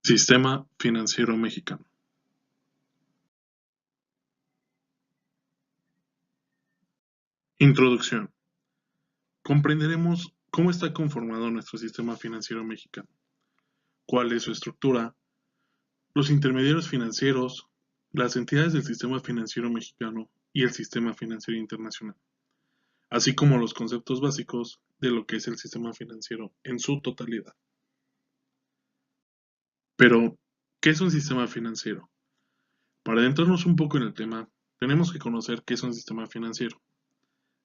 Sistema financiero mexicano. Introducción. Comprenderemos cómo está conformado nuestro sistema financiero mexicano, cuál es su estructura, los intermediarios financieros, las entidades del sistema financiero mexicano y el sistema financiero internacional, así como los conceptos básicos de lo que es el sistema financiero en su totalidad. Pero, ¿qué es un sistema financiero? Para adentrarnos un poco en el tema, tenemos que conocer qué es un sistema financiero.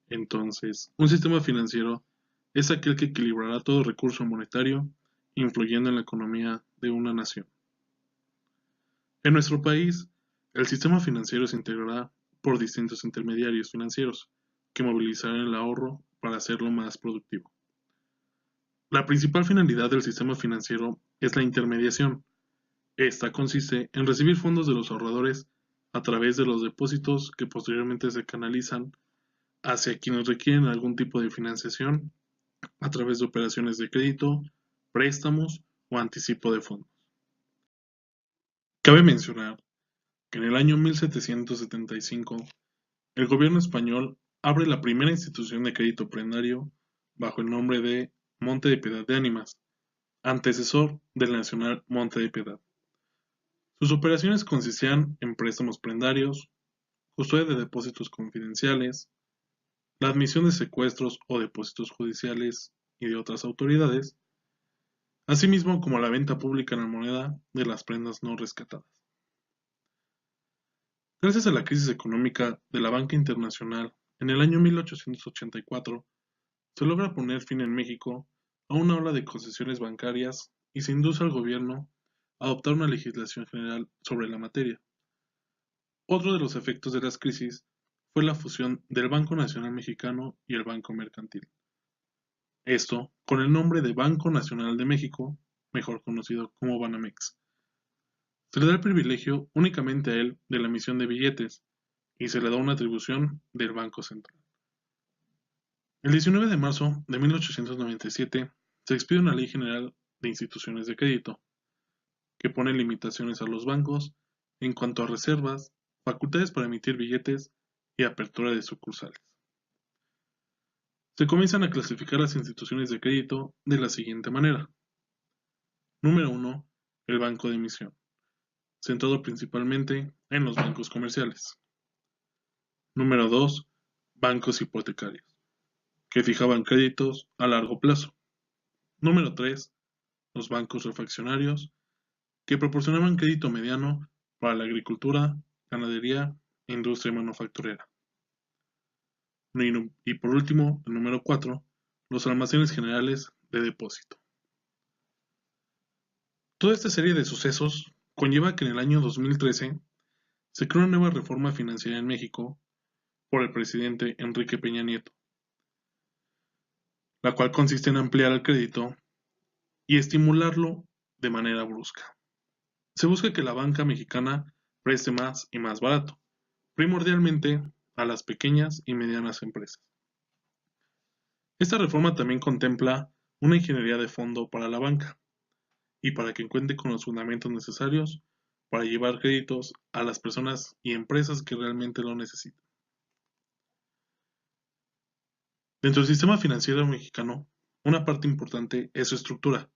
Entonces, un sistema financiero es aquel que equilibrará todo recurso monetario, influyendo en la economía de una nación. En nuestro país, el sistema financiero se integrará por distintos intermediarios financieros que movilizarán el ahorro para hacerlo más productivo. La principal finalidad del sistema financiero es la intermediación. Esta consiste en recibir fondos de los ahorradores a través de los depósitos que posteriormente se canalizan hacia quienes requieren algún tipo de financiación a través de operaciones de crédito, préstamos o anticipo de fondos. Cabe mencionar que en el año 1775 el gobierno español abre la primera institución de crédito prendario bajo el nombre de Monte de Piedad de Ánimas, antecesor del Nacional Monte de Piedad. Sus operaciones consistían en préstamos prendarios, custodia de depósitos confidenciales, la admisión de secuestros o depósitos judiciales y de otras autoridades, asimismo como la venta pública en la moneda de las prendas no rescatadas. Gracias a la crisis económica de la banca internacional, en el año 1884 se logra poner fin en México a una ola de concesiones bancarias y se induce al gobierno a adoptar una legislación general sobre la materia. Otro de los efectos de las crisis fue la fusión del Banco Nacional Mexicano y el Banco Mercantil. Esto con el nombre de Banco Nacional de México, mejor conocido como Banamex. Se le da el privilegio únicamente a él de la emisión de billetes y se le da una atribución del Banco Central. El 19 de marzo de 1897 se expide una Ley General de Instituciones de Crédito que pone limitaciones a los bancos en cuanto a reservas, facultades para emitir billetes y apertura de sucursales. Se comienzan a clasificar las instituciones de crédito de la siguiente manera. Número 1. El banco de emisión, centrado principalmente en los bancos comerciales. Número 2. Bancos hipotecarios, que fijaban créditos a largo plazo. Número 3. Los bancos refaccionarios, que proporcionaban crédito mediano para la agricultura, ganadería e industria manufacturera. Y por último, el número 4, los almacenes generales de depósito. Toda esta serie de sucesos conlleva que en el año 2013 se creó una nueva reforma financiera en México por el presidente Enrique Peña Nieto, la cual consiste en ampliar el crédito y estimularlo de manera brusca. Se busca que la banca mexicana preste más y más barato, primordialmente a las pequeñas y medianas empresas. Esta reforma también contempla una ingeniería de fondo para la banca y para que cuente con los fundamentos necesarios para llevar créditos a las personas y empresas que realmente lo necesitan. Dentro del sistema financiero mexicano, una parte importante es su estructura.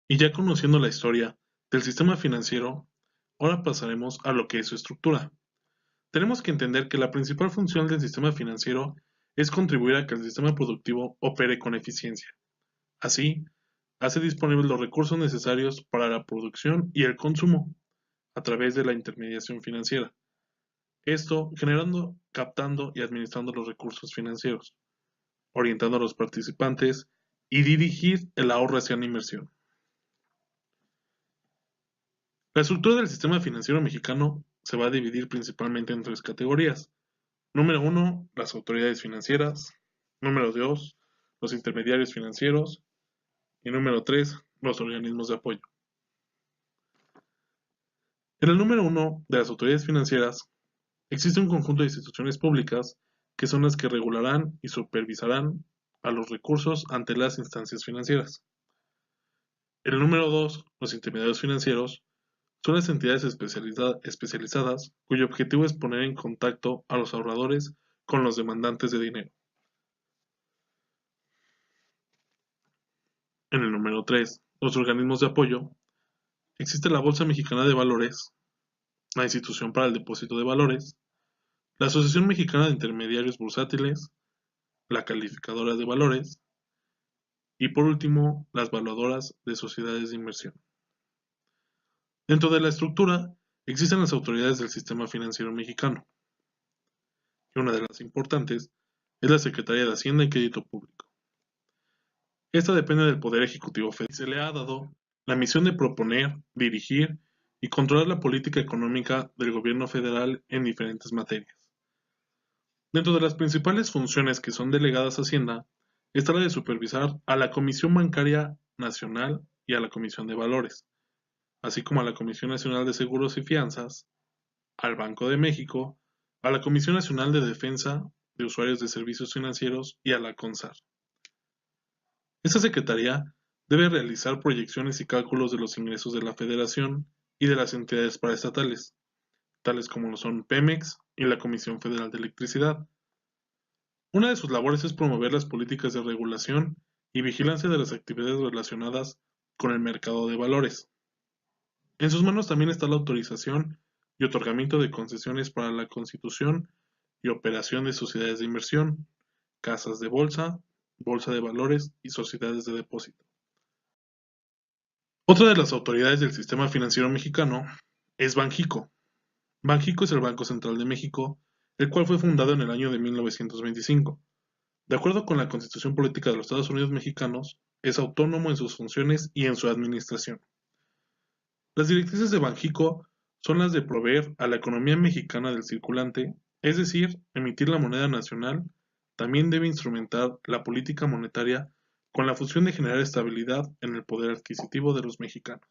Y ya conociendo la historia del sistema financiero, ahora pasaremos a lo que es su estructura. Tenemos que entender que la principal función del sistema financiero es contribuir a que el sistema productivo opere con eficiencia. Así, hace disponibles los recursos necesarios para la producción y el consumo a través de la intermediación financiera. Esto generando, captando y administrando los recursos financieros, orientando a los participantes y dirigir el ahorro hacia la inversión. La estructura del sistema financiero mexicano se va a dividir principalmente en tres categorías. Número 1, las autoridades financieras. Número 2, los intermediarios financieros. Y número 3, los organismos de apoyo. En el número 1 de las autoridades financieras, existe un conjunto de instituciones públicas que son las que regularán y supervisarán a los recursos ante las instancias financieras. El número 2, los intermediarios financieros, son las entidades especializadas cuyo objetivo es poner en contacto a los ahorradores con los demandantes de dinero. En el número 3, los organismos de apoyo, existe la Bolsa Mexicana de Valores, la Institución para el Depósito de Valores, la Asociación Mexicana de Intermediarios Bursátiles, la Calificadora de Valores y por último las valuadoras de sociedades de inversión. Dentro de la estructura existen las autoridades del sistema financiero mexicano, y una de las importantes es la Secretaría de Hacienda y Crédito Público. Esta depende del Poder Ejecutivo Federal y se le ha dado la misión de proponer, dirigir y controlar la política económica del gobierno federal en diferentes materias. Dentro de las principales funciones que son delegadas a Hacienda está la de supervisar a la Comisión Bancaria Nacional y a la Comisión de Valores, así como a la Comisión Nacional de Seguros y Fianzas, al Banco de México, a la Comisión Nacional de Defensa de Usuarios de Servicios Financieros y a la CONSAR. Esta secretaría debe realizar proyecciones y cálculos de los ingresos de la Federación y de las entidades paraestatales, tales como lo son Pemex y la Comisión Federal de Electricidad. Una de sus labores es promover las políticas de regulación y vigilancia de las actividades relacionadas con el mercado de valores. En sus manos también está la autorización y otorgamiento de concesiones para la constitución y operación de sociedades de inversión, casas de bolsa, bolsa de valores y sociedades de depósito. Otra de las autoridades del sistema financiero mexicano es Banxico. Banxico es el Banco Central de México, el cual fue fundado en el año de 1925. De acuerdo con la Constitución Política de los Estados Unidos Mexicanos, es autónomo en sus funciones y en su administración. Las directrices de Banxico son las de proveer a la economía mexicana del circulante, es decir, emitir la moneda nacional. También debe instrumentar la política monetaria con la función de generar estabilidad en el poder adquisitivo de los mexicanos.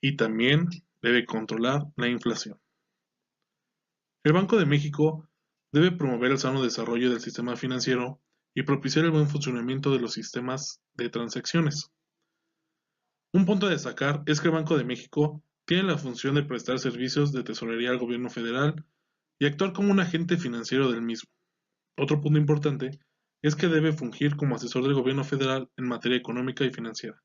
Y también debe controlar la inflación. El Banco de México debe promover el sano desarrollo del sistema financiero y propiciar el buen funcionamiento de los sistemas de transacciones. Un punto a destacar es que el Banco de México tiene la función de prestar servicios de tesorería al gobierno federal y actuar como un agente financiero del mismo. Otro punto importante es que debe fungir como asesor del gobierno federal en materia económica y financiera.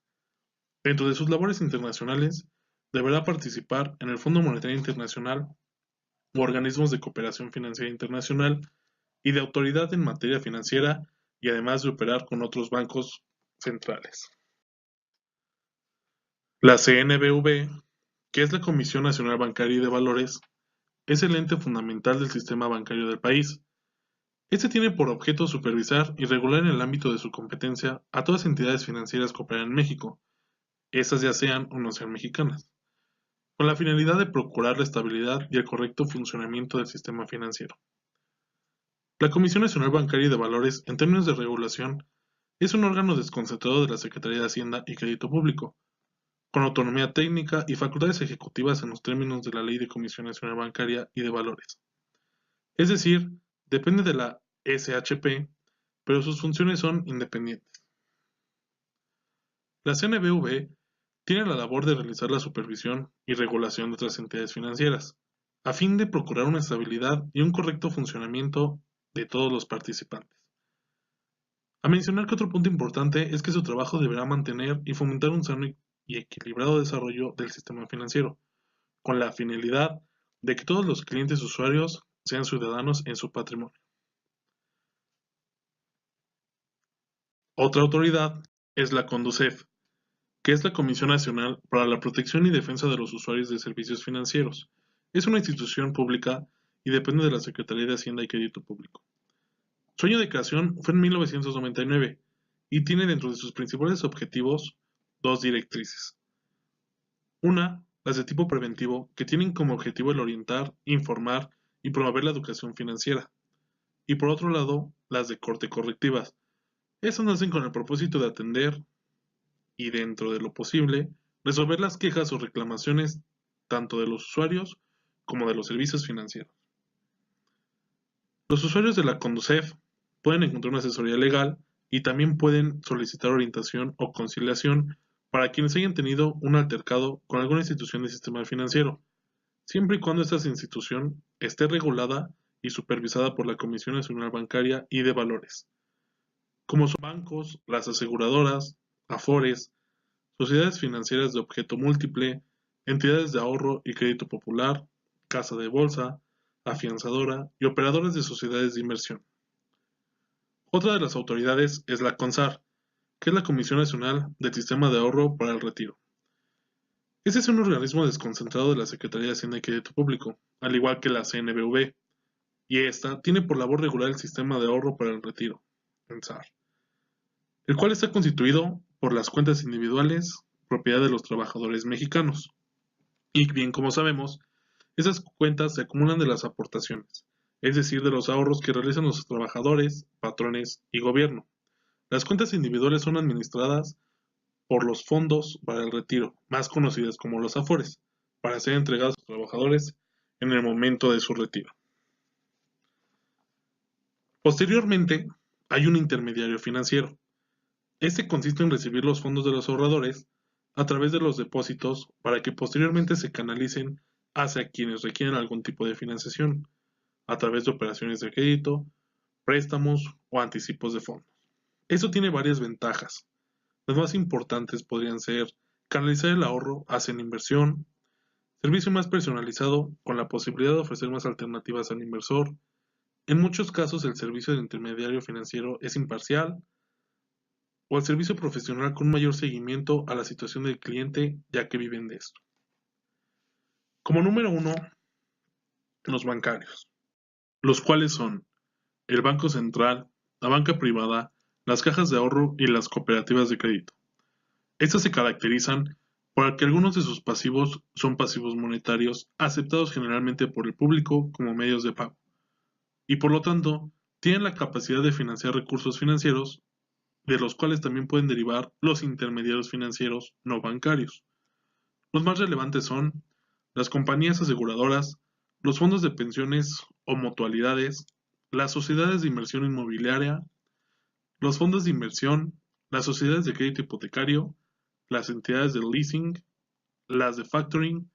Dentro de sus labores internacionales, deberá participar en el Fondo Monetario Internacional u organismos de cooperación financiera internacional y de autoridad en materia financiera y además de operar con otros bancos centrales. La CNBV, que es la Comisión Nacional Bancaria y de Valores, es el ente fundamental del sistema bancario del país. Este tiene por objeto supervisar y regular en el ámbito de su competencia a todas las entidades financieras que operan en México, estas ya sean o no sean mexicanas, con la finalidad de procurar la estabilidad y el correcto funcionamiento del sistema financiero. La Comisión Nacional Bancaria y de Valores, en términos de regulación, es un órgano desconcentrado de la Secretaría de Hacienda y Crédito Público, con autonomía técnica y facultades ejecutivas en los términos de la Ley de Comisión Nacional Bancaria y de Valores. Es decir, depende de la SHP, pero sus funciones son independientes. La CNBV tiene la labor de realizar la supervisión y regulación de otras entidades financieras, a fin de procurar una estabilidad y un correcto funcionamiento de todos los participantes. A mencionar que otro punto importante es que su trabajo deberá mantener y fomentar un sano y equilibrado desarrollo del sistema financiero, con la finalidad de que todos los clientes usuarios sean ciudadanos en su patrimonio. Otra autoridad es la CONDUCEF, que es la Comisión Nacional para la Protección y Defensa de los Usuarios de Servicios Financieros. Es una institución pública y depende de la Secretaría de Hacienda y Crédito Público. Su año de creación fue en 1999 y tiene dentro de sus principales objetivos dos directrices. Una, las de tipo preventivo, que tienen como objetivo el orientar, informar y promover la educación financiera. Y por otro lado, las de corte correctivas. Estas nacen con el propósito de atender y, dentro de lo posible, resolver las quejas o reclamaciones tanto de los usuarios como de los servicios financieros. Los usuarios de la Conducef pueden encontrar una asesoría legal y también pueden solicitar orientación o conciliación para quienes hayan tenido un altercado con alguna institución del sistema financiero, siempre y cuando esta institución esté regulada y supervisada por la Comisión Nacional Bancaria y de Valores, como son bancos, las aseguradoras, afores, sociedades financieras de objeto múltiple, entidades de ahorro y crédito popular, casa de bolsa, afianzadora y operadores de sociedades de inversión. Otra de las autoridades es la CONSAR, que es la Comisión Nacional del Sistema de Ahorro para el Retiro. Este es un organismo desconcentrado de la Secretaría de Hacienda y Crédito Público, al igual que la CNBV, y esta tiene por labor regular el Sistema de Ahorro para el Retiro, el SAR, el cual está constituido por las cuentas individuales, propiedad de los trabajadores mexicanos. Y bien como sabemos, esas cuentas se acumulan de las aportaciones, es decir, de los ahorros que realizan los trabajadores, patrones y gobierno. Las cuentas individuales son administradas por los fondos para el retiro, más conocidas como los afores, para ser entregados a los trabajadores en el momento de su retiro. Posteriormente, hay un intermediario financiero. Este consiste en recibir los fondos de los ahorradores a través de los depósitos para que posteriormente se canalicen hacia quienes requieren algún tipo de financiación, a través de operaciones de crédito, préstamos o anticipos de fondos. Eso tiene varias ventajas. Las más importantes podrían ser canalizar el ahorro hacia la inversión, servicio más personalizado con la posibilidad de ofrecer más alternativas al inversor. En muchos casos el servicio de intermediario financiero es imparcial o el servicio profesional con un mayor seguimiento a la situación del cliente ya que viven de esto. Como número uno, los bancarios, los cuales son el Banco Central, la banca privada, las cajas de ahorro y las cooperativas de crédito. Estas se caracterizan por que algunos de sus pasivos son pasivos monetarios aceptados generalmente por el público como medios de pago, y por lo tanto tienen la capacidad de financiar recursos financieros, de los cuales también pueden derivar los intermediarios financieros no bancarios. Los más relevantes son las compañías aseguradoras, los fondos de pensiones o mutualidades, las sociedades de inversión inmobiliaria, los fondos de inversión, las sociedades de crédito hipotecario, las entidades de leasing, las de factoring,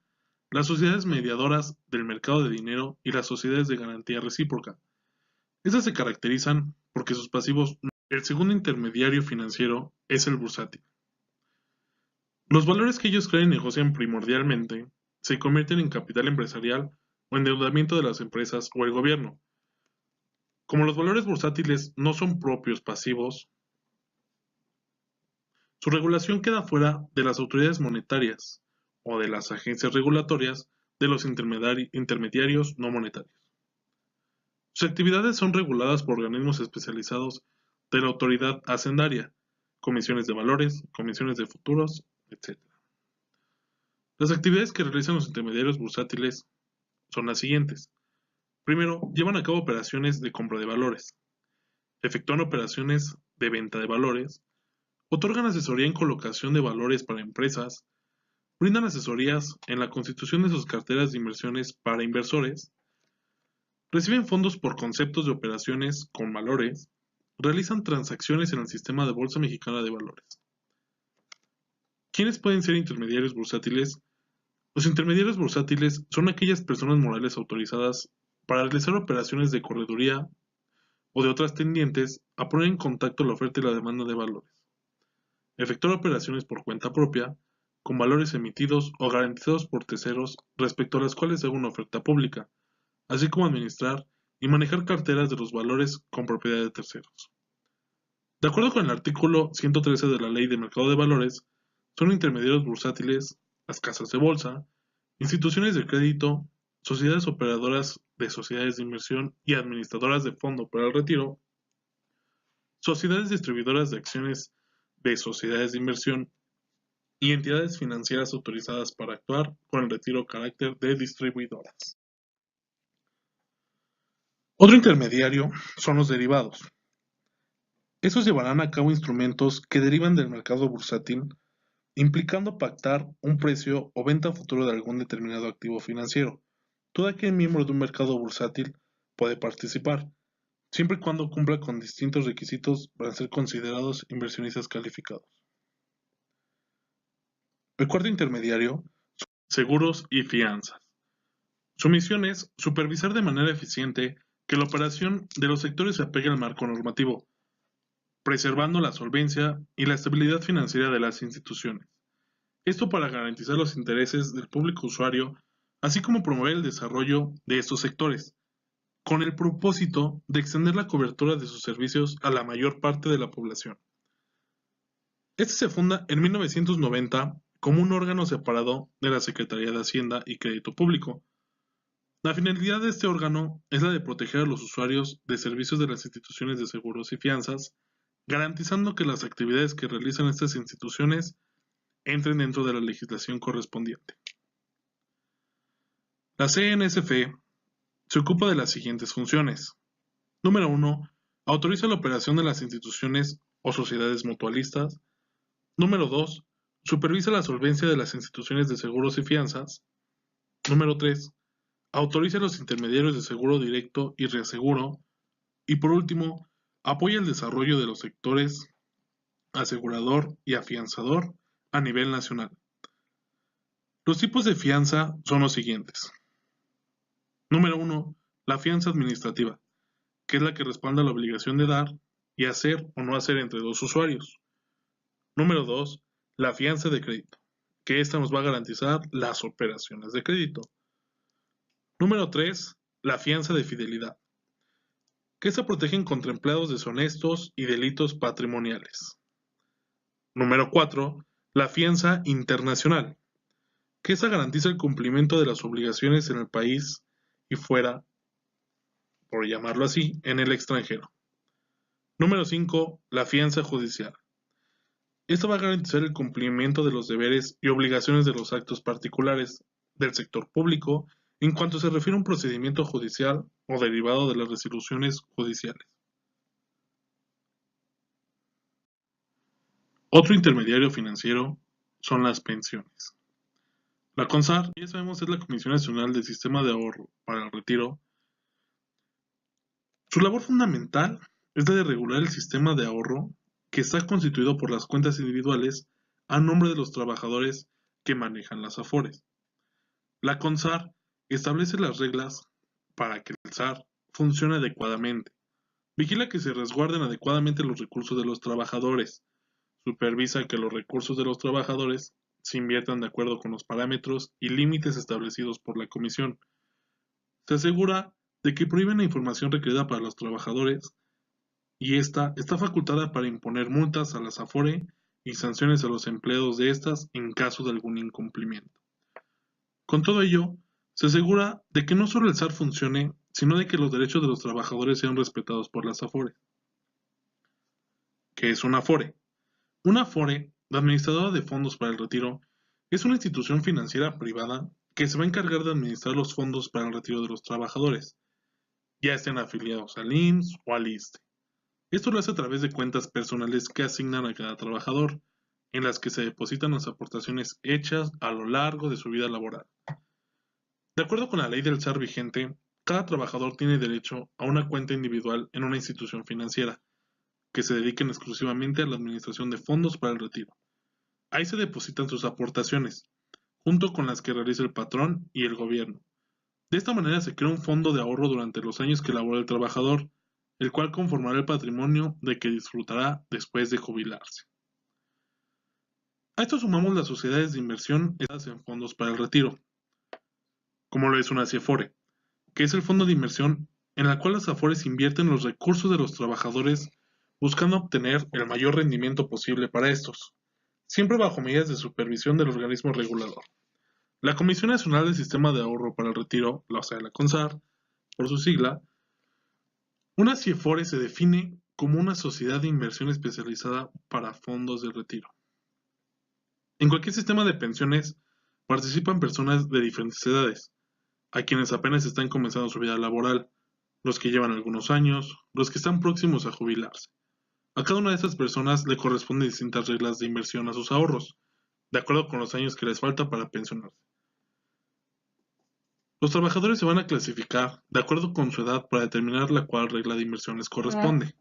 las sociedades mediadoras del mercado de dinero y las sociedades de garantía recíproca. Estas se caracterizan porque sus pasivos. El segundo intermediario financiero es el bursátil. Los valores que ellos creen y negocian primordialmente se convierten en capital empresarial o endeudamiento de las empresas o el gobierno. Como los valores bursátiles no son propios pasivos, su regulación queda fuera de las autoridades monetarias o de las agencias regulatorias de los intermediarios no monetarios. Sus actividades son reguladas por organismos especializados de la autoridad hacendaria, comisiones de valores, comisiones de futuros, etc. Las actividades que realizan los intermediarios bursátiles son las siguientes. Primero, llevan a cabo operaciones de compra de valores, efectúan operaciones de venta de valores, otorgan asesoría en colocación de valores para empresas, brindan asesorías en la constitución de sus carteras de inversiones para inversores, reciben fondos por conceptos de operaciones con valores, realizan transacciones en el sistema de Bolsa Mexicana de Valores. ¿Quiénes pueden ser intermediarios bursátiles? Los intermediarios bursátiles son aquellas personas morales autorizadas para realizar operaciones de correduría o de otras tendientes a poner en contacto la oferta y la demanda de valores, efectuar operaciones por cuenta propia, con valores emitidos o garantizados por terceros respecto a las cuales se haga una oferta pública, así como administrar y manejar carteras de los valores con propiedad de terceros. De acuerdo con el artículo 113 de la Ley de Mercado de Valores, son intermediarios bursátiles las casas de bolsa, instituciones de crédito, sociedades operadoras de sociedades de inversión y administradoras de fondo para el retiro, sociedades distribuidoras de acciones de sociedades de inversión y entidades financieras autorizadas para actuar con el retiro carácter de distribuidoras. Otro intermediario son los derivados. Estos llevarán a cabo instrumentos que derivan del mercado bursátil, implicando pactar un precio o venta futuro de algún determinado activo financiero. Todo aquel miembro de un mercado bursátil puede participar, siempre y cuando cumpla con distintos requisitos para ser considerados inversionistas calificados. El cuarto intermediario, seguros y fianzas. Su misión es supervisar de manera eficiente que la operación de los sectores se apegue al marco normativo, preservando la solvencia y la estabilidad financiera de las instituciones. Esto para garantizar los intereses del público usuario, así como promover el desarrollo de estos sectores, con el propósito de extender la cobertura de sus servicios a la mayor parte de la población. Este se funda en 1990 como un órgano separado de la Secretaría de Hacienda y Crédito Público. La finalidad de este órgano es la de proteger a los usuarios de servicios de las instituciones de seguros y fianzas, garantizando que las actividades que realizan estas instituciones entren dentro de la legislación correspondiente. La CNSF se ocupa de las siguientes funciones. Número 1. Autoriza la operación de las instituciones o sociedades mutualistas. Número 2. Supervisa la solvencia de las instituciones de seguros y fianzas. Número 3. Autoriza a los intermediarios de seguro directo y reaseguro. Y por último, apoya el desarrollo de los sectores asegurador y afianzador a nivel nacional. Los tipos de fianza son los siguientes. Número 1. La fianza administrativa, que es la que respalda la obligación de dar y hacer o no hacer entre dos usuarios. Número 2. La fianza de crédito, que esta nos va a garantizar las operaciones de crédito. Número 3. La fianza de fidelidad, que esta protege contra empleados deshonestos y delitos patrimoniales. Número 4. La fianza internacional, que esta garantiza el cumplimiento de las obligaciones en el país y fuera, por llamarlo así, en el extranjero. Número 5. La fianza judicial. Esta va a garantizar el cumplimiento de los deberes y obligaciones de los actos particulares del sector público en cuanto se refiere a un procedimiento judicial o derivado de las resoluciones judiciales. Otro intermediario financiero son las pensiones. La CONSAR, ya sabemos, es la Comisión Nacional del Sistema de Ahorro para el Retiro. Su labor fundamental es la de regular el sistema de ahorro que está constituido por las cuentas individuales a nombre de los trabajadores que manejan las AFORES. La CONSAR establece las reglas para que el SAR funcione adecuadamente, vigila que se resguarden adecuadamente los recursos de los trabajadores, supervisa que los recursos de los trabajadores se inviertan de acuerdo con los parámetros y límites establecidos por la Comisión. Se asegura de que prohíben la información requerida para los trabajadores y esta está facultada para imponer multas a las AFORE y sanciones a los empleados de estas en caso de algún incumplimiento. Con todo ello, se asegura de que no solo el SAR funcione, sino de que los derechos de los trabajadores sean respetados por las AFORE. ¿Qué es una AFORE? Una AFORE, la administradora de fondos para el retiro, es una institución financiera privada que se va a encargar de administrar los fondos para el retiro de los trabajadores, ya estén afiliados al IMSS o al ISSSTE. Esto lo hace a través de cuentas personales que asignan a cada trabajador, en las que se depositan las aportaciones hechas a lo largo de su vida laboral. De acuerdo con la ley del SAR vigente, cada trabajador tiene derecho a una cuenta individual en una institución financiera, que se dediquen exclusivamente a la administración de fondos para el retiro. Ahí se depositan sus aportaciones, junto con las que realiza el patrón y el gobierno. De esta manera se crea un fondo de ahorro durante los años que labora el trabajador, el cual conformará el patrimonio de que disfrutará después de jubilarse. A esto sumamos las sociedades de inversión hechas en fondos para el retiro, como lo es una CIEFORE, que es el fondo de inversión en el cual las AFORES invierten los recursos de los trabajadores buscando obtener el mayor rendimiento posible para estos, siempre bajo medidas de supervisión del organismo regulador. La Comisión Nacional del Sistema de Ahorro para el Retiro, la CONSAR, por su sigla, una CIEFORE se define como una sociedad de inversión especializada para fondos de retiro. En cualquier sistema de pensiones participan personas de diferentes edades, a quienes apenas están comenzando su vida laboral, los que llevan algunos años, los que están próximos a jubilarse. A cada una de estas personas le corresponden distintas reglas de inversión a sus ahorros, de acuerdo con los años que les falta para pensionarse. Los trabajadores se van a clasificar de acuerdo con su edad para determinar la cual regla de inversión les corresponde.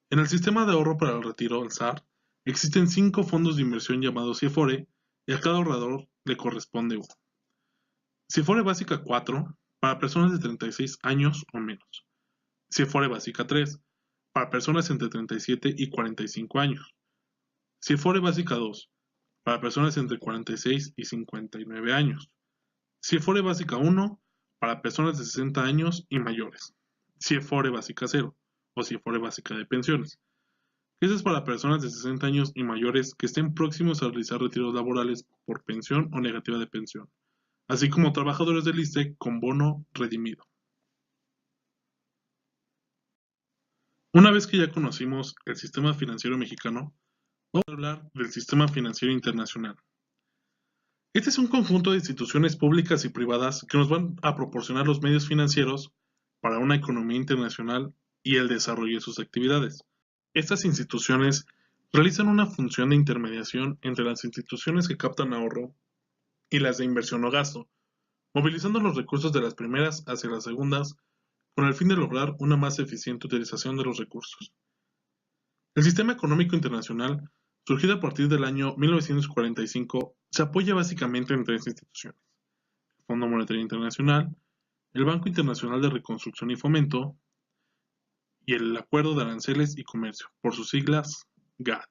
En el sistema de ahorro para el retiro, el SAR, existen 5 fondos de inversión llamados CIEFORE, y a cada ahorrador le corresponde uno. Si fuere básica 4, para personas de 36 años o menos. Si fuere básica 3, para personas entre 37 y 45 años. Si fuere básica 2, para personas entre 46 y 59 años. Si fuere básica 1, para personas de 60 años y mayores. Si fuere básica 0, o si fuere básica de pensiones. Eso es para personas de 60 años y mayores que estén próximos a realizar retiros laborales por pensión o negativa de pensión, así como trabajadores del ISSSTE con bono redimido. Una vez que ya conocimos el sistema financiero mexicano, vamos a hablar del sistema financiero internacional. Este es un conjunto de instituciones públicas y privadas que nos van a proporcionar los medios financieros para una economía internacional y el desarrollo de sus actividades. Estas instituciones realizan una función de intermediación entre las instituciones que captan ahorro y las de inversión o gasto, movilizando los recursos de las primeras hacia las segundas con el fin de lograr una más eficiente utilización de los recursos. El sistema económico internacional, surgido a partir del año 1945, se apoya básicamente en tres instituciones: el Fondo Monetario Internacional, el Banco Internacional de Reconstrucción y Fomento y el Acuerdo de Aranceles y Comercio, por sus siglas GATT.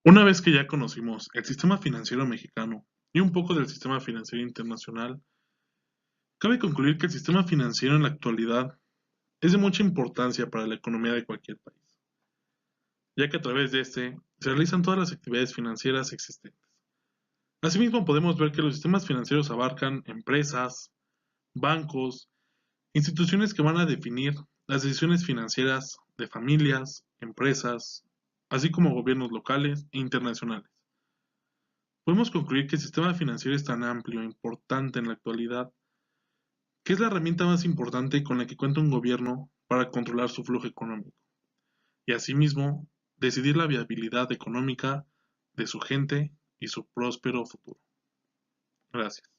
Una vez que ya conocimos el sistema financiero mexicano y un poco del sistema financiero internacional, cabe concluir que el sistema financiero en la actualidad es de mucha importancia para la economía de cualquier país, ya que a través de este se realizan todas las actividades financieras existentes. Asimismo, podemos ver que los sistemas financieros abarcan empresas, bancos, instituciones que van a definir las decisiones financieras de familias, empresas, así como gobiernos locales e internacionales. Podemos concluir que el sistema financiero es tan amplio e importante en la actualidad que es la herramienta más importante con la que cuenta un gobierno para controlar su flujo económico y asimismo decidir la viabilidad económica de su gente y su próspero futuro. Gracias.